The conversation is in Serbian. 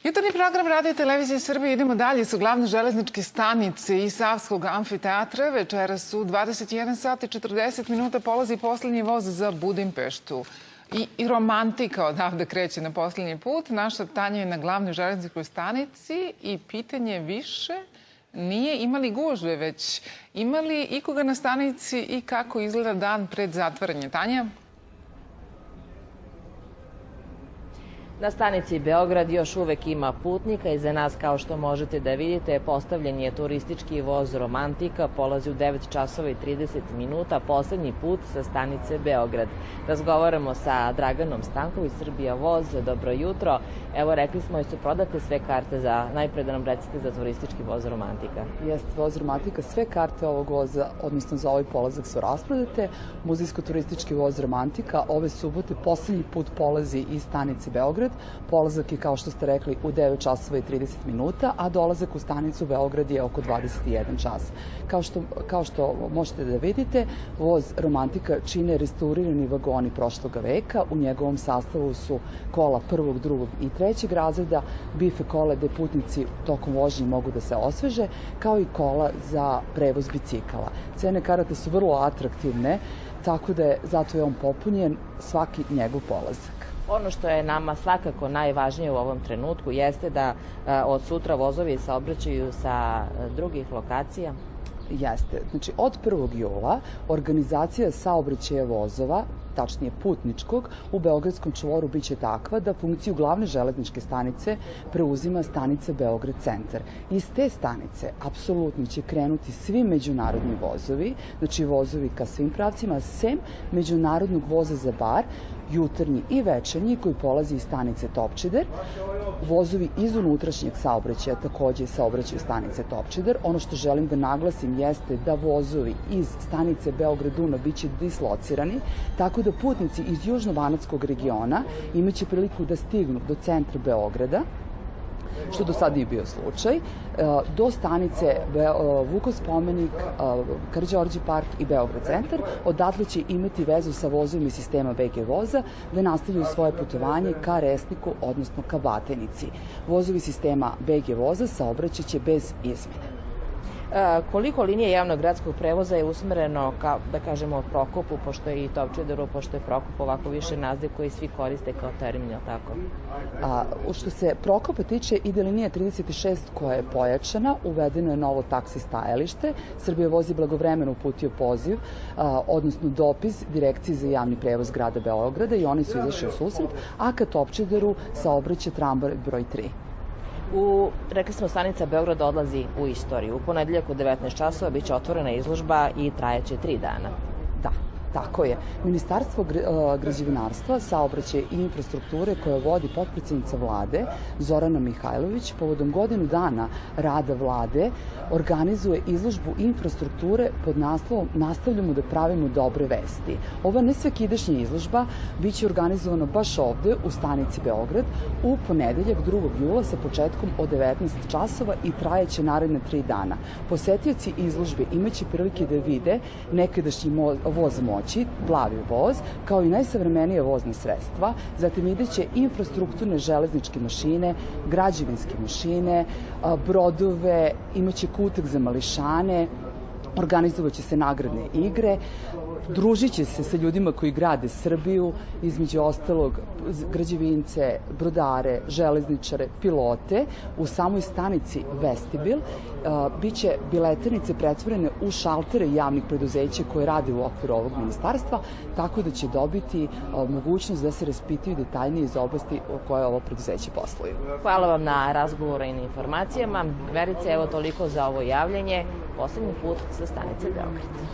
Jutarnji program Radio i televizije Srbije. Idemo dalje su glavne železničke stanice i Savskog amfiteatra. Večeras su 21 sat i 40 minuta polazi poslednji voz za Budimpeštu. I romantika odavde kreće na poslednji put. Naša Tanja je na glavnoj železničkoj stanici i pitanje više nije imali gužve, već imali ikoga na stanici i kako izgleda dan pred zatvaranje. Tanja? Na stanici Beograd još uvek ima putnika i za nas, kao što možete da vidite, postavljen je turistički voz Romantika, polazi u 9 časova i 30 minuta, poslednji put sa stanice Beograd. Razgovaramo sa Draganom Stanković, Srbija voz, dobro jutro. Evo, rekli smo, su prodate sve karte za, najpre da nam recite za turistički voz Romantika. Jeste, voz Romantika, sve karte ovog voza, odnosno za ovaj polazak su rasprodate. Muzejsko-turistički voz Romantika ove subote poslednji put polazi iz stanice Beograd. Polazak je, kao što ste rekli, u 9 časova i 30 minuta, a dolazak u stanicu Beograd je oko 21 čas. Kao što možete da vidite, voz Romantika čine restaurirani vagoni prošloga veka. U njegovom sastavu su kola prvog, drugog i trećeg razreda, bife kola gde putnici tokom vožnje mogu da se osveže, kao i kola za prevoz bicikala. Cene karata su vrlo atraktivne, tako da je zato je on popunjen svaki njegov polazak. Ono što je nama svakako najvažnije u ovom trenutku jeste da od sutra vozovi saobraćaju sa drugih lokacija. Jeste. Znači, od 1. jula organizacija saobraćaja vozova, tačnije putničkog, u Beogradskom čvoru biće takva da funkciju glavne železničke stanice preuzima stanica Beograd centar. Iz te stanice apsolutno će krenuti svi međunarodni vozovi, znači vozovi ka svim pravcima, sem međunarodnog voza za Bar, jutarnji i večernji, koji polazi iz stanice Topčider. Vozovi iz unutrašnjeg saobraćaja takođe saobraćaju stanice Topčider. Ono što želim da naglasim jeste da vozovi iz stanice Beograd-Dunav biće dislocirani, tako da putnici iz južno-banatskog regiona imaće priliku da stignu do centra Beograda, što do sada nije bio slučaj, do stanice Vukov spomenik, Karađorđe park i Beograd centar. Odatle će imati vezu sa vozovima sistema BG voza da nastavljaju svoje putovanje ka Resniku, odnosno ka Batajnici. Vozovi sistema BG voza saobraćaće bez izmene. Koliko linije javnog gradskog prevoza je usmereno ka, da kažemo, Prokopu, pošto je i Topčideru, pošto je Prokop ovako više naziv koji svi koriste kao termin, tako? Što se Prokopa tiče, ide linija 36 koja je pojačana, uvedeno je novo taksi stajalište. Srbija voz je blagovremeno uputio poziv, odnosno dopis Direkciji za javni prevoz grada Beograda i oni su izašli u susret, a ka Topčideru saobraća tramvaj broj 3. Rekli smo, stanica Beograd odlazi u istoriju. U ponedeljak u 19 časova biće otvorena izložba i trajeće 3 dana. Da, tako je. Ministarstvo građevinarstva, saobraćaja i infrastrukture, koje vodi potpredsednica vlade Zorana Mihajlović, povodom godinu dana rada vlade organizuje izložbu infrastrukture pod naslovom "Nastavljamo da pravimo dobre vesti". Ova nesvakidašnja izložba biće organizovana baš ovde u stanici Beograd u ponedeljak 2. jula sa početkom od 19 časova i trajeće naredne 3 dana. Posetioci izložbe imaće prilike da vide nekadašnji voz moći, plavi voz, kao i najsavremenije vozne sredstva. Zatim videće infrastrukturne železničke mašine, građevinske mašine, brodove, imaće kutak za mališane, organizovaće se nagradne igre, družit će se sa ljudima koji grade Srbiju, između ostalog građevince, brodare, železničare, pilote. U samoj stanici Vestibil biće biletinice pretvorene u šaltere javnih preduzeća koje rade u okviru ovog ministarstva, tako da će dobiti mogućnost da se raspitaju detaljnije iz oblasti o kojoj ovo preduzeće posluju. Hvala vam na razgovoru i na informacijama. Verice, evo toliko za ovo javljanje. Poslednji put sa stanice Beograd.